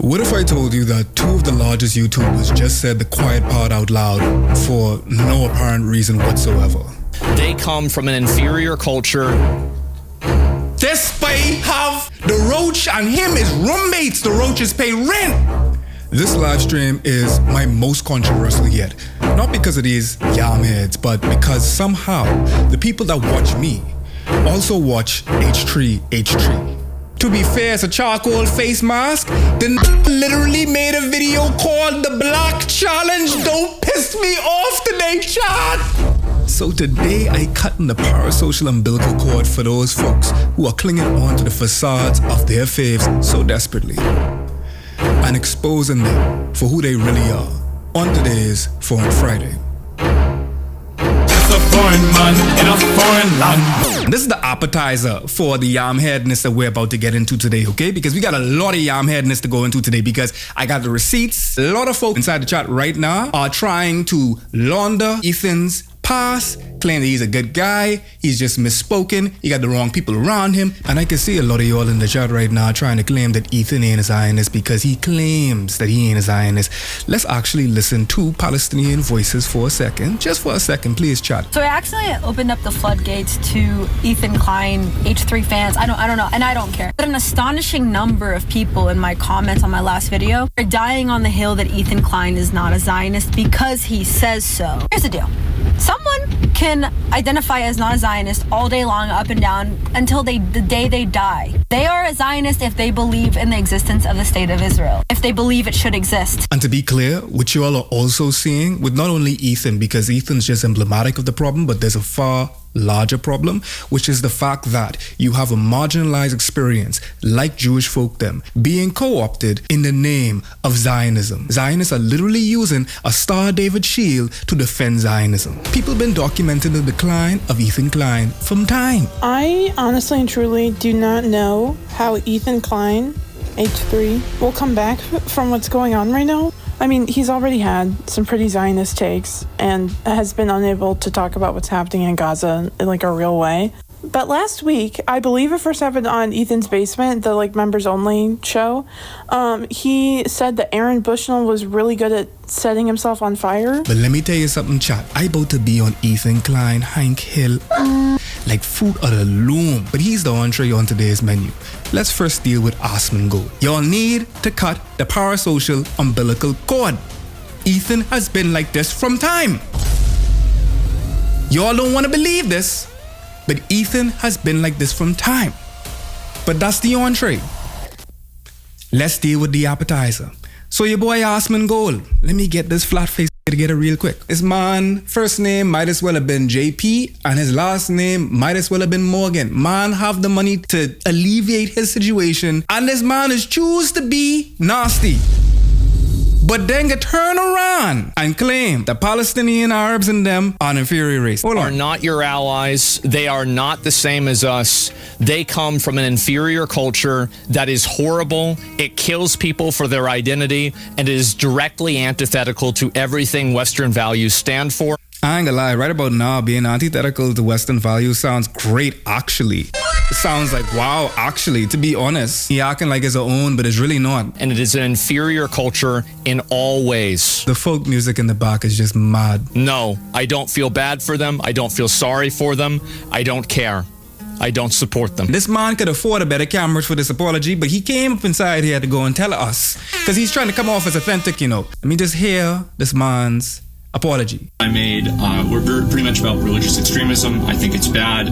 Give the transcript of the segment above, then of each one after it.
What if I told you that two of the largest YouTubers just said the quiet part out loud for no apparent reason whatsoever? They come from an inferior culture. This spy have the Roach and him is roommates. The Roaches pay rent. This live stream is my most controversial yet. Not because of these yam heads, but because somehow the people that watch me also watch H3H3. To be fair, it's a charcoal face mask. Then literally made a video called The Black Challenge. Don't piss me off today, chat. So today I cut in the parasocial umbilical cord for those folks who are clinging on to the facades of their faves so desperately and exposing them for who they really are on today's Foreign Friday. A foreign man in a foreign land. This is the appetizer for the yam headness that we're about to get into today, okay? Because we got a lot of yam headness to go into today because I got the receipts. A lot of folks inside the chat right now are trying to launder Ethan's past, claim that he's a good guy, he's just misspoken, he got the wrong people around him, and I can see a lot of y'all in the chat right now trying to claim that Ethan ain't a Zionist because he claims that he ain't a Zionist. Let's actually listen to Palestinian voices for a second, just for a second, please, chat. So I actually opened up the floodgates to Ethan Klein, H3 fans, I don't know, and I don't care. But an astonishing number of people in my comments on my last video are dying on the hill that Ethan Klein is not a Zionist because he says so. Here's the deal. Someone can identify as not a Zionist all day long, up and down, until the day they die. They are a Zionist if they believe in the existence of the state of Israel, if they believe it should exist. And to be clear, what you all are also seeing with not only Ethan, because Ethan's just emblematic of the problem, but there's a far larger problem, which is the fact that you have a marginalized experience like Jewish folk them being co-opted in the name of Zionism. Zionists are literally using a Star David shield to defend Zionism. People have been documenting the decline of Ethan Klein from time. I honestly and truly do not know how Ethan Klein, H3, will come back from what's going on right now. I mean, he's already had some pretty Zionist takes and has been unable to talk about what's happening in Gaza in like a real way. But last week, I believe it first happened on Ethan's Basement, the like members only show. He said that Aaron Bushnell was really good at setting himself on fire. But let me tell you something, chat. I about to be on Ethan Klein, Hank Hill, like fruit of the loom. But he's the entree on today's menu. Let's first deal with Osman Gold. Y'all need to cut the parasocial umbilical cord. Ethan has been like this from time. Y'all don't want to believe this, but Ethan has been like this from time. But that's the entree. Let's deal with the appetizer. So your boy Osman Gold, let me get this flat face together real quick. This man, first name might as well have been JP, and his last name might as well have been Morgan. Man have the money to alleviate his situation, and this man is choose to be nasty. But then get turn around and claim the Palestinian Arabs and them are an inferior race. Hold on. Are not your allies. They are not the same as us. They come from an inferior culture that is horrible. It kills people for their identity, and it is directly antithetical to everything Western values stand for. I ain't gonna lie, right about now, being antithetical to Western values sounds great, actually. It sounds like, wow, actually, to be honest. He acting like it's our own, but it's really not. And it is an inferior culture in all ways. The folk music in the back is just mad. No, I don't feel bad for them. I don't feel sorry for them. I don't care. I don't support them. This man could afford a better cameras for this apology, but he came up inside here to go and tell us. Because he's trying to come off as authentic, you know. Let me just hear this man's apology. I made, we're pretty much about religious extremism. I think it's bad,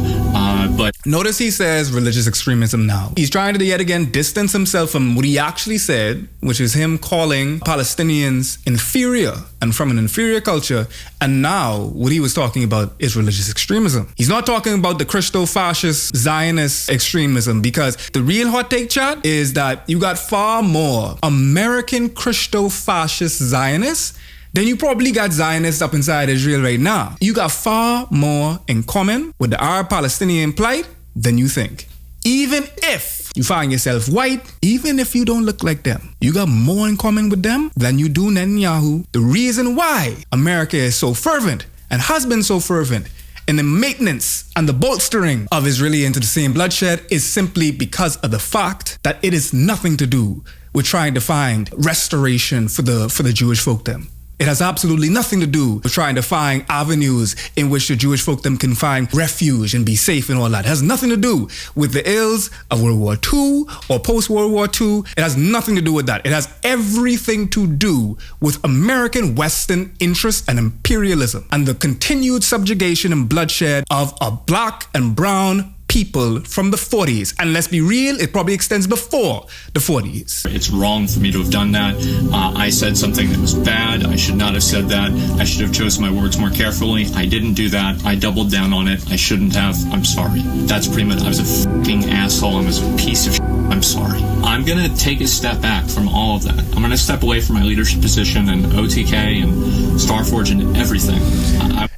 but... Notice he says religious extremism now. He's trying to yet again distance himself from what he actually said, which is him calling Palestinians inferior and from an inferior culture. And now what he was talking about is religious extremism. He's not talking about the Christo-fascist Zionist extremism, because the real hot take, chat, is that you got far more American Christo-fascist Zionists then you probably got Zionists up inside Israel right now. You got far more in common with the Arab-Palestinian plight than you think. Even if you find yourself white, even if you don't look like them, you got more in common with them than you do Netanyahu. The reason why America is so fervent and has been so fervent in the maintenance and the bolstering of Israeli into the same bloodshed is simply because of the fact that it is nothing to do with trying to find restoration for the Jewish folk them. It has absolutely nothing to do with trying to find avenues in which the Jewish folk them can find refuge and be safe and all that. It has nothing to do with the ills of World War II or post-World War II. It has nothing to do with that. It has everything to do with American Western interests and imperialism and the continued subjugation and bloodshed of a black and brown people from the 40s. And let's be real, it probably extends before the 40s. It's wrong for me to have done that. I said something that was bad. I should not have said that. I should have chosen my words more carefully. I didn't do that. I doubled down on it. I shouldn't have. I'm sorry. That's pretty much, I was a fucking asshole. I was a piece of shit. I'm sorry. I'm going to take a step back from all of that. I'm going to step away from my leadership position and OTK and Starforge and everything.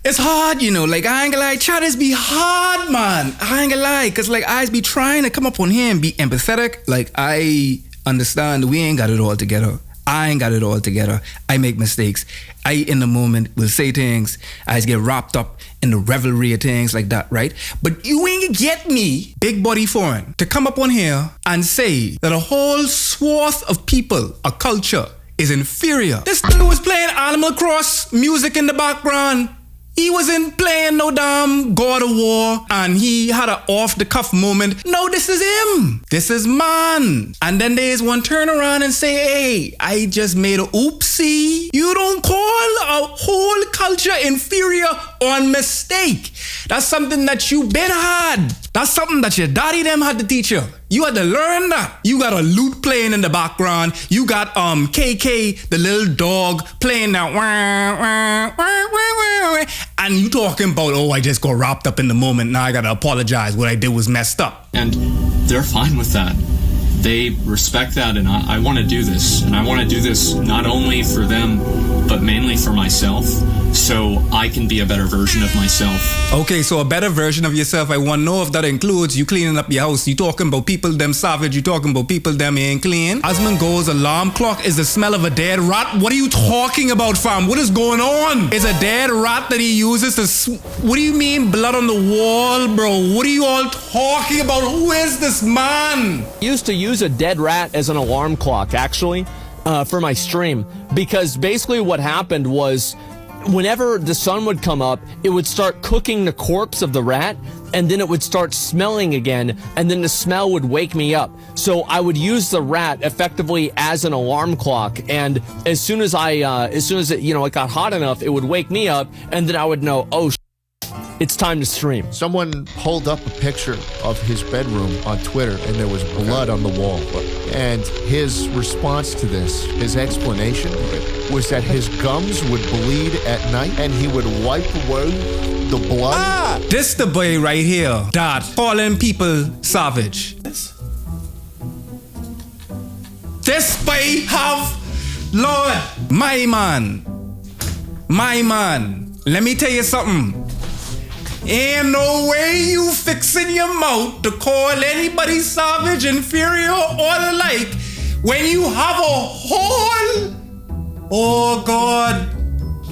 It's hard, you know, like, I ain't gonna lie, Chatties be hard, man. I ain't gonna lie, cause like, I be trying to come up on here and be empathetic. Like, I understand we ain't got it all together. I ain't got it all together. I make mistakes. I, in the moment, will say things. I just get wrapped up in the revelry of things like that, right? But you ain't get me, big body foreign, to come up on here and say that a whole swath of people, a culture, is inferior. This dude was playing Animal Cross music in the background. He wasn't playing no damn God of War and he had an off-the-cuff moment. No, this is him. This is man. And then there's one turn around and say, hey, I just made a oopsie. You don't call a whole culture inferior on mistake. That's something that you been had. That's something that your daddy them had to teach you. You had to learn that. You got a lute playing in the background. You got KK, the little dog, playing that wah, wah, wah, wah, wah. And you talking about, oh, I just got wrapped up in the moment. Now I gotta apologize. What I did was messed up. And they're fine with that. They respect that, and I want to do this. And I want to do this not only for them, but mainly for myself, so I can be a better version of myself. Okay, so a better version of yourself, I want to know if that includes you cleaning up your house. You talking about people them savage, you talking about people them ain't clean. Asman goes, alarm clock is the smell of a dead rat. What are you talking about, fam? What is going on? It's a dead rat that he uses to... What do you mean blood on the wall, bro? What are you all talking about? Who is this man? Used to use a dead rat as an alarm clock, actually, for my stream, because basically what happened was whenever the sun would come up, it would start cooking the corpse of the rat, and then it would start smelling again, and then the smell would wake me up. So I would use the rat effectively as an alarm clock, and as soon as it, you know, it got hot enough, it would wake me up, and then I would know, oh, it's time to stream. Someone pulled up a picture of his bedroom on Twitter, and there was blood on the wall. And his response to this, his explanation, was that his gums would bleed at night, and he would wipe away the blood. This the boy right here that calling people savage. This boy have, Lord, my man, let me tell you something. Ain't no way you fixing your mouth to call anybody savage, inferior, or the like when you have a whole... Oh, God.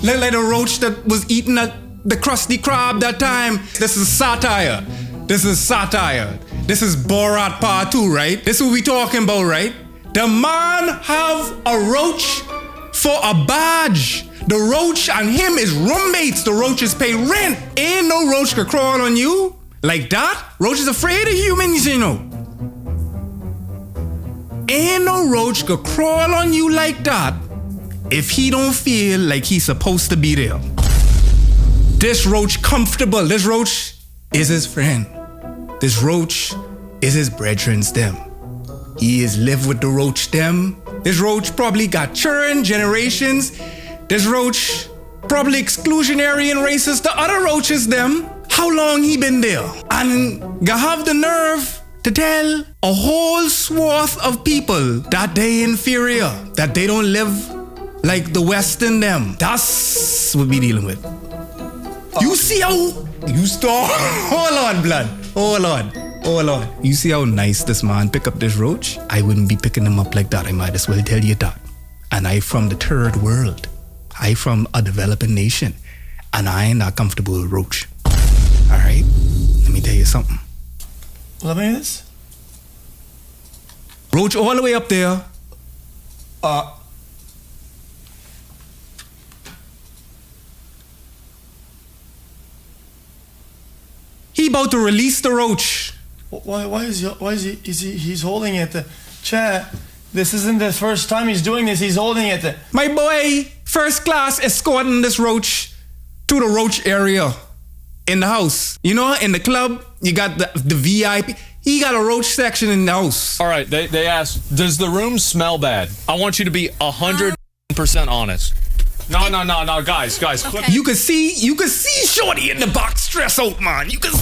Look like the roach that was eating the Krusty Krab that time. This is satire. This is Borat Part 2, right? This is what we talking about, right? The man have a roach for a badge. The roach and him is roommates. The roaches pay rent. Ain't no roach could crawl on you like that. Roach is afraid of humans, you know. Ain't no roach could crawl on you like that if he don't feel like he's supposed to be there. This roach comfortable. This roach is his friend. This roach is his brethren's them. He is live with the roach them. This roach probably got children, generations. This roach probably exclusionary and racist to other roaches them. How long he been there? And you have the nerve to tell a whole swath of people that they inferior, that they don't live like the West in them. That's what we dealing with. You see how you start? Hold on, blood. Hold on. You see how nice this man pick up this roach? I wouldn't be picking him up like that. I might as well tell you that. And I from the third world. I from a developing nation, and I ain't not comfortable with roach. All right? Let me tell you something. Let me hear this. Roach all the way up there. He about to release the roach. Why is he he's holding it? Chat, this isn't the first time he's doing this. He's holding it. My boy, first class escorting this roach to the roach area in the house. You know, in the club, you got the VIP. He got a roach section in the house. All right, they asked, does the room smell bad? I want you to be 100% honest. No, guys. Okay. You could see Shorty in the box stress out, man. You could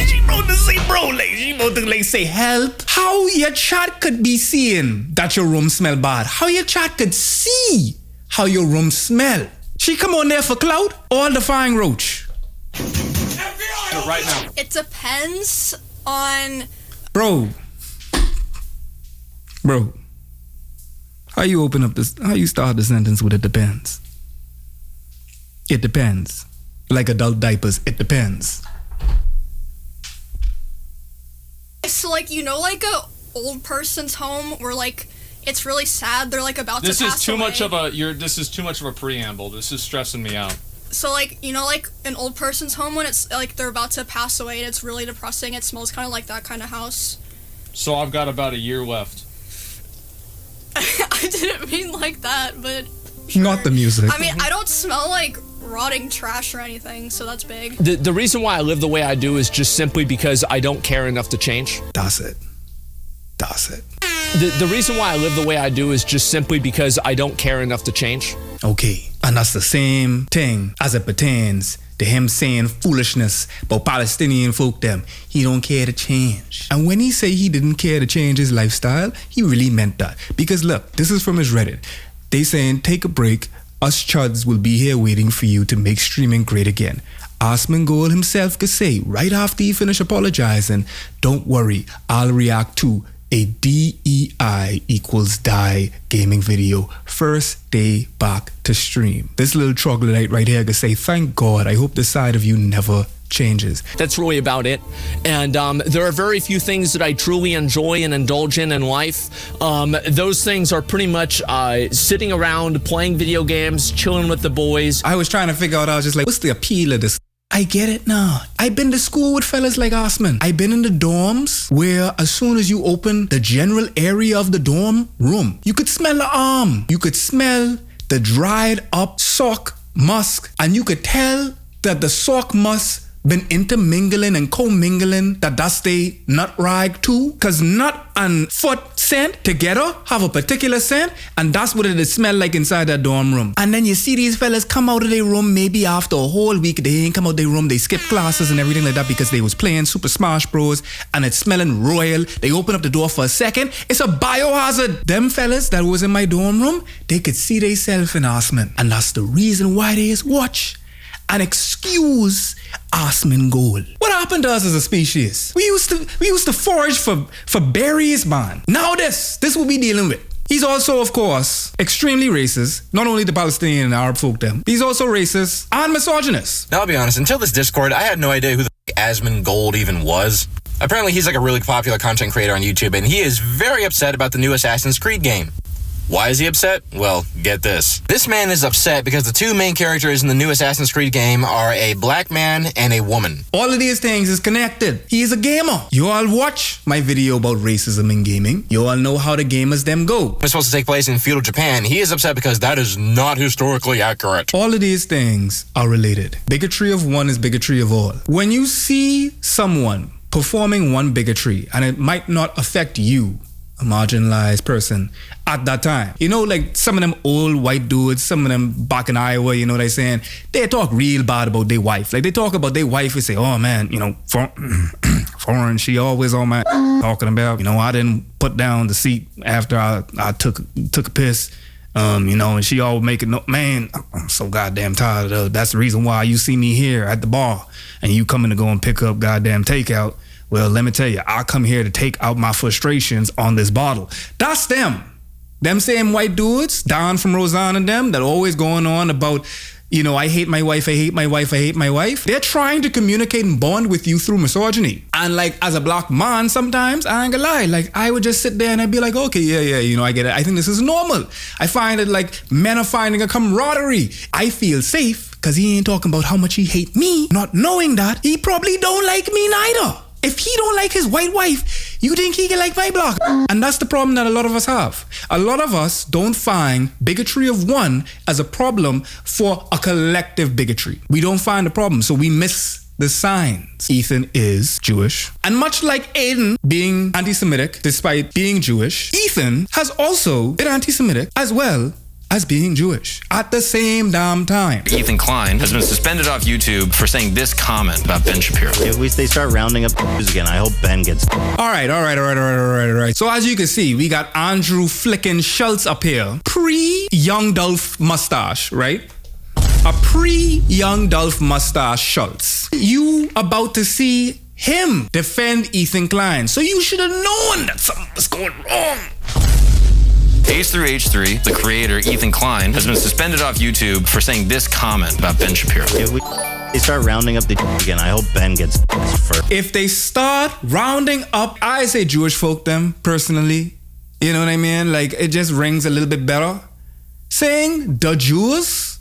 she about to say, she about to say, help. How your chat could be seeing that your room smell bad? How your chat could see how your room smell? She come on there for clout or defying roach? Right now. It depends on... Bro. How you open up this? How you start the sentence with it depends? It depends. Like adult diapers, it depends. So, like, you know, like a old person's home where, like, it's really sad. They're, like, about to pass away. This is too much of a preamble. This is stressing me out. So, like, you know, like an old person's home when it's, like, they're about to pass away and it's really depressing. It smells kind of like that kind of house. So I've got about a year left. I didn't mean like that, but sure. Not the music. I mean, I don't smell like rotting trash or anything, so that's big. The reason why I live the way I do is just simply because I don't care enough to change. That's it. The reason why I live the way I do is just simply because I don't care enough to change. Okay, and that's the same thing as it pertains to him saying foolishness about Palestinian folk them. He don't care to change. And when he say he didn't care to change his lifestyle, he really meant that. Because look, this is from his Reddit. They saying, take a break. Us chuds will be here waiting for you to make streaming great again. Osman Gold himself could say, right after he finish apologizing, don't worry, I'll react to a DEI equals die gaming video. First day back to stream. This little troglodyte right here could say, thank God, I hope the side of you never changes. That's really about it. And there are very few things that I truly enjoy and indulge in life. Those things are pretty much sitting around, playing video games, chilling with the boys. I was trying to figure out, I was just like, what's the appeal of this? I get it now. I've been to school with fellas like Osman. I've been in the dorms where as soon as you open the general area of the dorm room, you could smell the arm. You could smell the dried up sock musk, and you could tell that the sock musk been intermingling and commingling that's they nut rag too. Cause nut and foot scent together have a particular scent, and that's what it smell like inside that dorm room. And then you see these fellas come out of their room maybe after a whole week. They ain't come out their room, they skip classes and everything like that because they was playing Super Smash Bros. And it's smelling royal. They open up the door for a second, it's a biohazard. Them fellas that was in my dorm room, they could see they self in Osman. And that's the reason why they is watch and excuse Osman Gold. What happened to us as a species? We used to forage for berries, man. Now this what we dealing with. He's also, of course, extremely racist. Not only the Palestinian and Arab folk them. He's also racist and misogynist. Now, I'll be honest, until this Discord, I had no idea who the Osman Gold even was. Apparently, he's like a really popular content creator on YouTube, and he is very upset about the new Assassin's Creed game. Why is he upset? Well, get this. This man is upset because the two main characters in the new Assassin's Creed game are a black man and a woman. All of these things is connected. He is a gamer. You all watch my video about racism in gaming. You all know how the gamers them go. It's supposed to take place in feudal Japan. He is upset because that is not historically accurate. All of these things are related. Bigotry of one is bigotry of all. When you see someone performing one bigotry and it might not affect you, a marginalized person, at that time. You know, like some of them old white dudes, some of them back in Iowa, you know what I'm saying? They talk real bad about their wife. Like they talk about their wife and say, oh man, you know, foreign, she always on my talking about, you know, I didn't put down the seat after I took a piss. You know, and she always making no, man, I'm so goddamn tired of that's the reason why you see me here at the bar and you coming to go and pick up goddamn takeout. Well, let me tell you, I come here to take out my frustrations on this bottle. That's them. Them same white dudes, Don from Roseanne and them, that always going on about you know, I hate my wife, I hate my wife, I hate my wife. They're trying to communicate and bond with you through misogyny. And like, as a black man, sometimes, I ain't gonna lie, like, I would just sit there and I'd be like, okay, yeah, you know, I get it. I think this is normal. I find it like men are finding a camaraderie. I feel safe because he ain't talking about how much he hate me, not knowing that he probably don't like me neither. If he don't like his white wife, you think he can like my black? And that's the problem that a lot of us have. A lot of us don't find bigotry of one as a problem for a collective bigotry. We don't find the problem, so we miss the signs. Ethan is Jewish. And much like Aiden being anti-Semitic despite being Jewish, Ethan has also been anti-Semitic as well as being Jewish at the same damn time. Ethan Klein has been suspended off YouTube for saying this comment about Ben Shapiro. If they start rounding up again, I hope Ben gets... All right. So as you can see, we got Andrew flicking Schultz up here. Pre-Young Dolph mustache, right? A pre-Young Dolph mustache Schultz. You about to see him defend Ethan Klein. So you should have known that something was going wrong. H through H3, the creator, Ethan Klein, has been suspended off YouTube for saying this comment about Ben Shapiro. If they start rounding up again, I hope Ben gets first. If they start rounding up, I say Jewish folk them, personally. You know what I mean? Like, it just rings a little bit better. Saying the Jews,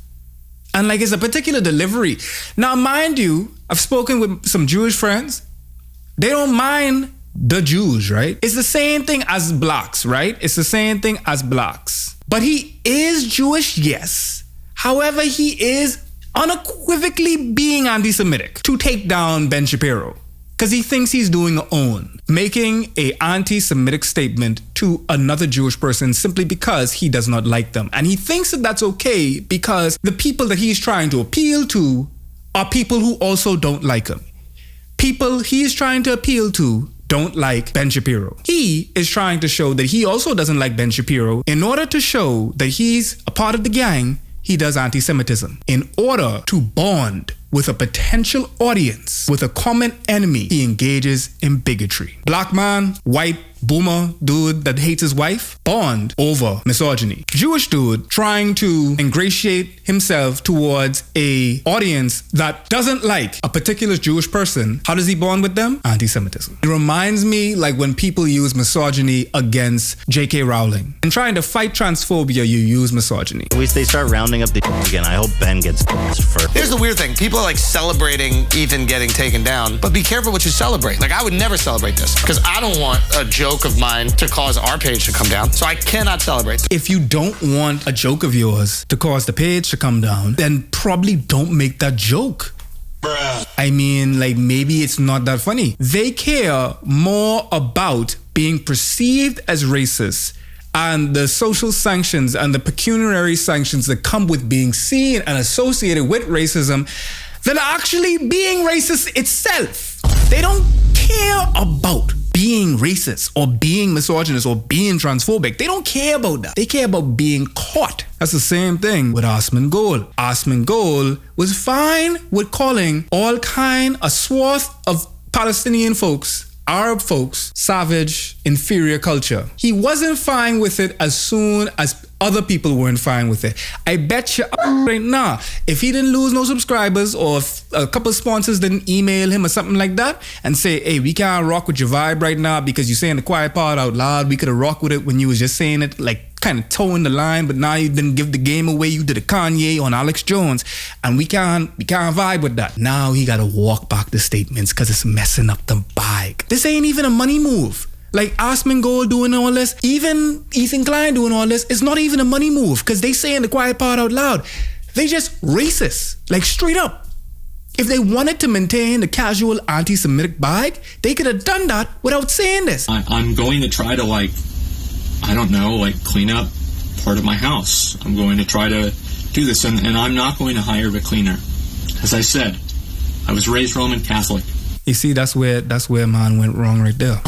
and like it's a particular delivery. Now, mind you, I've spoken with some Jewish friends. They don't mind the Jews, right? It's the same thing as blacks, right? It's the same thing as blacks. But he is Jewish, yes. However, he is unequivocally being anti-Semitic to take down Ben Shapiro because he thinks he's doing a own, making a anti-Semitic statement to another Jewish person simply because he does not like them. And he thinks that that's okay because the people that he's trying to appeal to are people who also don't like him. People he's trying to appeal to don't like Ben Shapiro. He is trying to show that he also doesn't like Ben Shapiro. In order to show that he's a part of the gang, he does anti-Semitism. In order to bond with a potential audience, with a common enemy, he engages in bigotry. Black man, white, boomer dude that hates his wife, bond over misogyny. Jewish dude trying to ingratiate himself towards a audience that doesn't like a particular Jewish person. How does he bond with them? Anti-Semitism. It reminds me like when people use misogyny against J.K. Rowling. In trying to fight transphobia, you use misogyny. If they start rounding up again, I hope Ben gets first. Here's the weird thing. People are like celebrating Ethan getting taken down, but be careful what you celebrate. Like, I would never celebrate this because I don't want a joke of mine to cause our page to come down, so I cannot celebrate. If you don't want a joke of yours to cause the page to come down, then probably don't make that joke. Bruh. I mean, like, maybe it's not that funny. They care more about being perceived as racist and the social sanctions and the pecuniary sanctions that come with being seen and associated with racism than actually being racist itself. They don't care about being racist or being misogynist or being transphobic. They don't care about that. They care about being caught. That's the same thing with Osman Gol. Osman Gol was fine with calling all kind, a swath of Palestinian folks, Arab folks, savage, inferior culture. He wasn't fine with it as soon as other people weren't fine with it. I bet you right now, if he didn't lose no subscribers or if a couple sponsors didn't email him or something like that and say, hey, we can't rock with your vibe right now because you're saying the quiet part out loud. We could have rocked with it when you was just saying it like kind of towing the line, but now you didn't give the game away. You did a Kanye on Alex Jones and we can't vibe with that. Now he gotta walk back the statements because it's messing up the bike. This ain't even a money move. Like Osman Gol doing all this, even Ethan Klein doing all this, it's not even a money move because they saying the quiet part out loud. They just racist, like straight up. If they wanted to maintain the casual anti-Semitic vibe, they could have done that without saying this. I'm going to try to clean up part of my house. I'm going to try to do this, and I'm not going to hire a cleaner. As I said, I was raised Roman Catholic. You see, that's where man went wrong right there.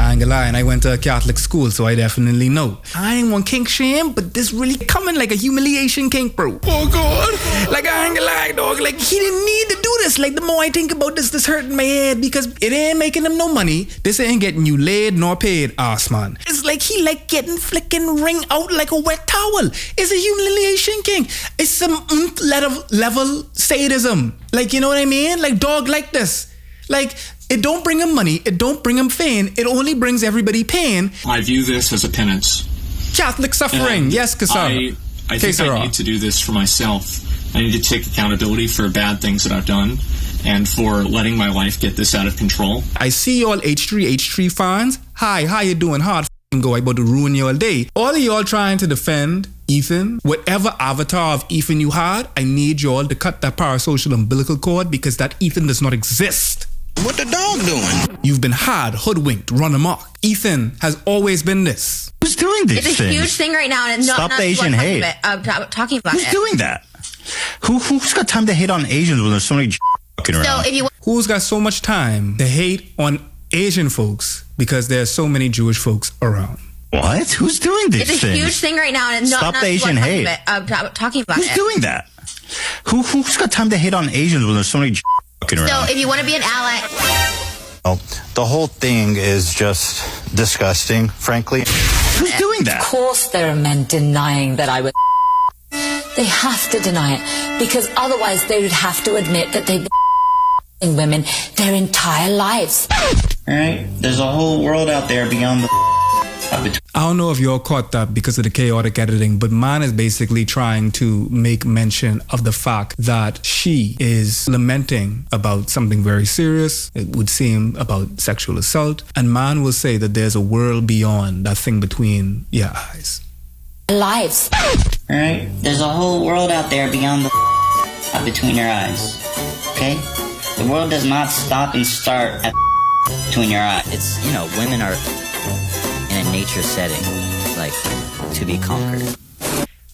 I ain't gonna lie, and I went to a Catholic school, so I definitely know. I ain't want kink shame, but this really coming like a humiliation kink, bro. Oh God. Like, I ain't gonna lie, dog. Like, he didn't need to do this. Like, the more I think about this hurting my head because it ain't making him no money. This ain't getting you laid nor paid, ass man. It's like he like getting flicking ring out like a wet towel. It's a humiliation kink. It's some level sadism. Like, you know what I mean? Like, dog like this. Like, it don't bring him money. It don't bring him fame. It only brings everybody pain. I view this as a penance. Catholic suffering. And yes, Kasara. I think I need to do this for myself. I need to take accountability for bad things that I've done and for letting my life get this out of control. I see y'all H3 fans. Hi, how you doing? Hard go. I about to ruin your day. All of y'all trying to defend Ethan, whatever avatar of Ethan you had, I need y'all to cut that parasocial umbilical cord because that Ethan does not exist. What the dog doing? You've been had, hoodwinked, run amok. Ethan has always been this. Who's doing these things? It's a huge thing right now, and it's Stop the Asian hate. Talking about Who's doing that? Who's got time to hate on Asians when there's so many fucking around? Who's got so much time to hate on Asian folks because there's so many Jewish folks around? What? Who's doing these things? It's a huge thing right now, and Stop the Asian hate. Talking about Who's doing that? Who's got time to hate on Asians when there's so many fucking around? So if you want to be an ally. Well, the whole thing is just disgusting, frankly. Who's doing that? Of course there are men denying that I would. They have to deny it because otherwise they would have to admit that they've been women their entire lives. Alright, there's a whole world out there beyond the. I don't know if y'all caught that because of the chaotic editing, but man is basically trying to make mention of the fact that she is lamenting about something very serious. It would seem about sexual assault. And man will say that there's a world beyond that thing between your eyes. Lives. Alright, there's a whole world out there beyond the between your eyes. Okay? The world does not stop and start at between your eyes. It's, women are in a nature setting, like, to be conquered.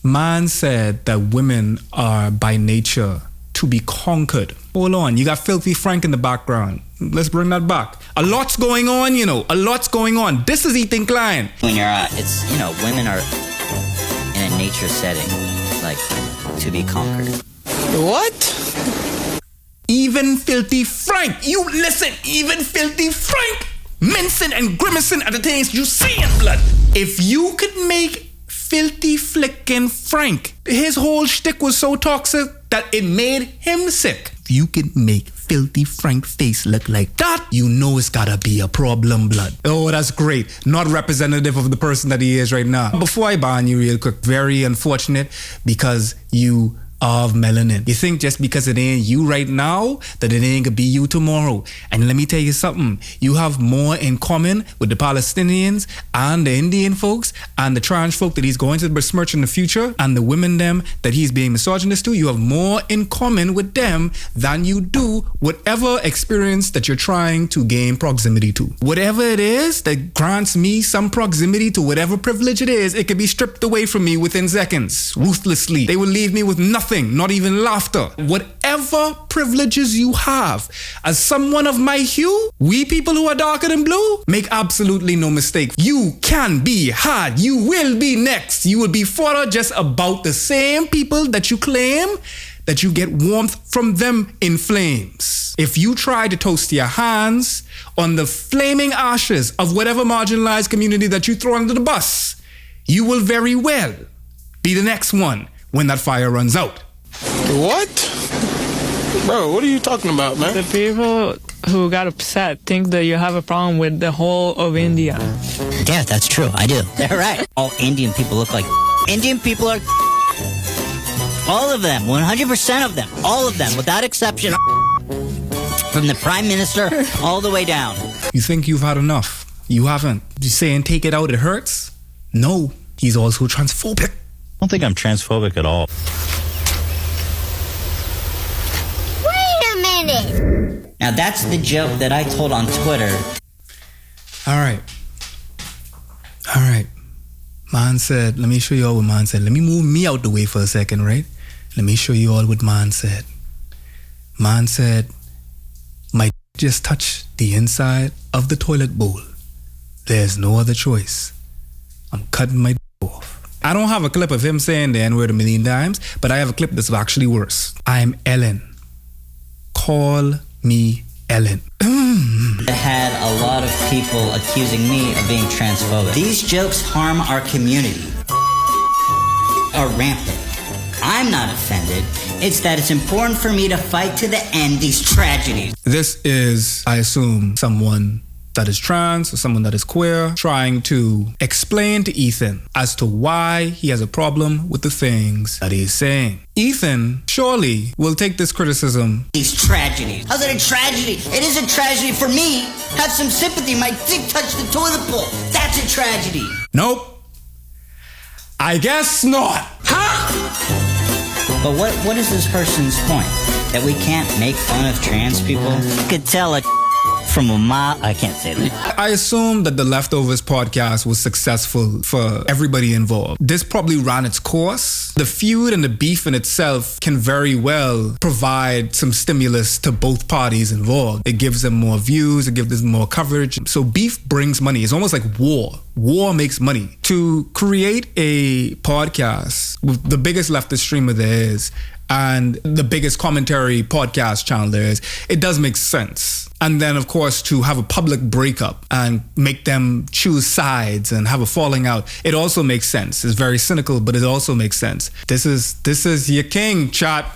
Man said that women are by nature to be conquered. Hold on, you got Filthy Frank in the background. Let's bring that back. A lot's going on, a lot's going on. This is Ethan Klein. When you're it's, women are in a nature setting, like, to be conquered. What? Even Filthy Frank. You listen, even Filthy Frank. Mincing and grimacing at the things you see in blood. If you could make Filthy Flickin' Frank, his whole shtick was so toxic that it made him sick. If you could make Filthy Frank face look like that, you know it's gotta be a problem, blood. Oh, that's great. Not representative of the person that he is right now. Before I ban you real quick, very unfortunate because you of melanin. You think just because it ain't you right now that it ain't gonna be you tomorrow. And let me tell you something, you have more in common with the Palestinians and the Indian folks and the trans folk that he's going to besmirch in the future and the women them that he's being misogynist to. You have more in common with them than you do whatever experience that you're trying to gain proximity to. Whatever it is that grants me some proximity to whatever privilege it is, it can be stripped away from me within seconds, ruthlessly. They will leave me with nothing, not even laughter. Whatever privileges you have, as someone of my hue, we people who are darker than blue, make absolutely no mistake. You can be had. You will be next. You will be fodder just about the same people that you claim that you get warmth from them in flames. If you try to toast your hands on the flaming ashes of whatever marginalized community that you throw under the bus, you will very well be the next one when that fire runs out. What? Bro, what are you talking about, man? The people who got upset think that you have a problem with the whole of India. Yeah, that's true. I do. They're right. All Indian people look like Indian people are all of them, 100% of them, all of them, without exception. From the Prime Minister all the way down. You think you've had enough? You haven't. You saying take it out, it hurts? No, he's also transphobic. I don't think I'm transphobic at all. Wait a minute. Now that's the joke that I told on Twitter. All right. Man said, let me show you all what man said. Let me move me out the way for a second, right? Let me show you all what man said. Man said, my just touched the inside of the toilet bowl. there's no other choice. I'm cutting my off. I don't have a clip of him saying the N-word a million times, but I have a clip that's actually worse. I'm Ellen. Call me Ellen. I had a lot of people accusing me of being transphobic. These jokes harm our community. Are rampant. I'm not offended. It's that it's important for me to fight to the end these tragedies. This is, I assume, someone that is trans or someone that is queer trying to explain to Ethan as to why he has a problem with the things that he's saying. Ethan surely will take this criticism. These tragedies. How's it a tragedy? It is a tragedy for me. Have some sympathy. My dick touched the toilet bowl. That's a tragedy. Nope. I guess not. Huh? But what is this person's point? That we can't make fun of trans people? You could tell a from a mile. I can't say that. I assume that the Leftovers podcast was successful for everybody involved. This probably ran its course. The feud and the beef in itself can very well provide some stimulus to both parties involved. It gives them more views, it gives them more coverage. So beef brings money. It's almost like war. War makes money. To create a podcast with the biggest leftist streamer there is and the biggest commentary podcast channel there is, it does make sense. And then, of course, to have a public breakup and make them choose sides and have a falling out, it also makes sense. It's very cynical, but it also makes sense. This is your king, chat.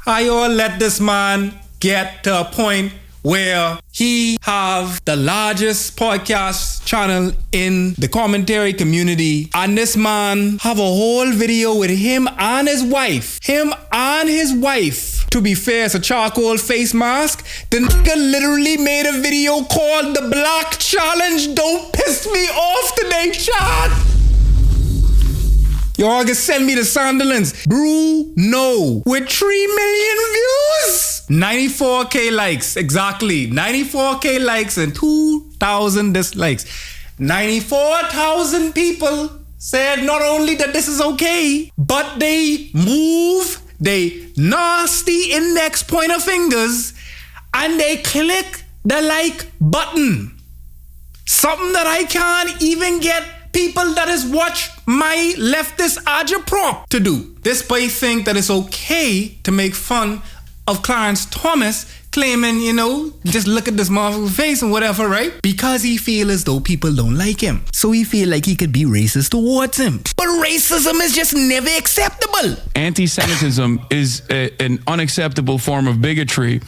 How y'all let this man get to a point where he have the largest podcast channel in the commentary community, and this man have a whole video with him and his wife. To be fair, it's a charcoal face mask. The nigga literally made a video called The Black Challenge. Don't piss me off today, chat. Y'all can send me the Sunderlands. Bruno with 3 million views. 94K likes, exactly. 94K likes and 2,000 dislikes. 94,000 people said not only that this is okay, but they move they nasty index pointer fingers and they click the like button. Something that I can't even get people that is watch my leftist agitprop to do. This boy think that it's okay to make fun of Clarence Thomas, claiming, just look at this motherfucker's face and whatever, right? Because he feel as though people don't like him. So he feel like he could be racist towards him. But racism is just never acceptable. Anti-Semitism is an unacceptable form of bigotry,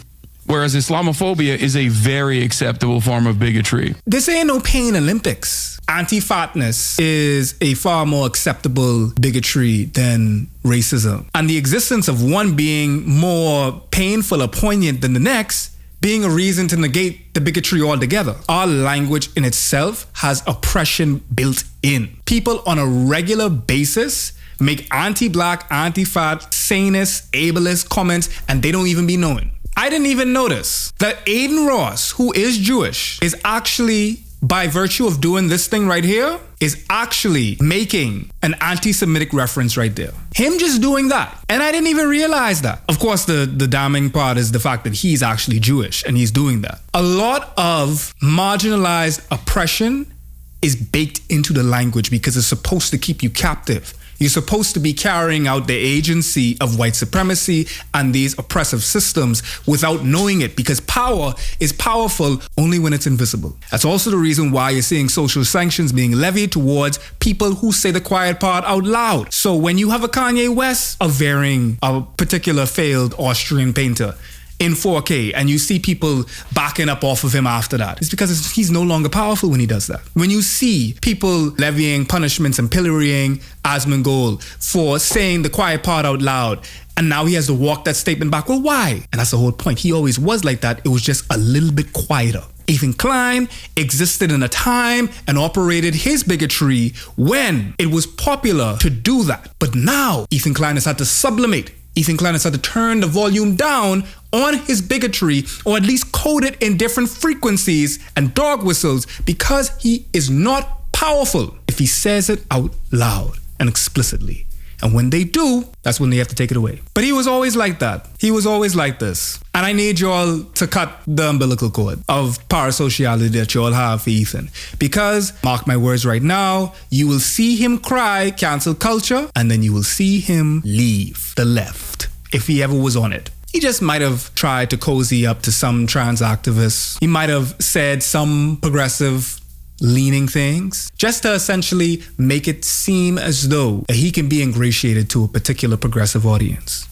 whereas Islamophobia is a very acceptable form of bigotry. This ain't no pain Olympics. Anti-fatness is a far more acceptable bigotry than racism. And the existence of one being more painful or poignant than the next being a reason to negate the bigotry altogether. Our language in itself has oppression built in. People on a regular basis make anti-black, anti-fat, sanist, ableist comments and they don't even be knowing. I didn't even notice that Aiden Ross, who is Jewish, is actually, by virtue of doing this thing right here, is actually making an anti-Semitic reference right there. Him just doing that. And I didn't even realize that. Of course, the damning part is the fact that he's actually Jewish and he's doing that. A lot of marginalized oppression is baked into the language because it's supposed to keep you captive. You're supposed to be carrying out the agency of white supremacy and these oppressive systems without knowing it, because power is powerful only when it's invisible. That's also the reason why you're seeing social sanctions being levied towards people who say the quiet part out loud. So when you have a Kanye West averring a particular failed Austrian painter in 4K and you see people backing up off of him after that, it's because he's no longer powerful when he does that. When you see people levying punishments and pillorying Asmongold for saying the quiet part out loud, and now he has to walk that statement back, well, why? And that's the whole point. He always was like that. It was just a little bit quieter. Ethan Klein existed in a time and operated his bigotry when it was popular to do that. But now Ethan Klein has had to sublimate. Ethan Klein has had to turn the volume down on his bigotry, or at least code it in different frequencies and dog whistles, because he is not powerful if he says it out loud and explicitly. And when they do, that's when they have to take it away. But he was always like that. He was always like this. And I need y'all to cut the umbilical cord of parasociality that y'all have for Ethan. Because, mark my words right now, you will see him cry cancel culture, and then you will see him leave the left, if he ever was on it. He just might have tried to cozy up to some trans activists. He might have said some progressive leaning things, just to essentially make it seem as though he can be ingratiated to a particular progressive audience.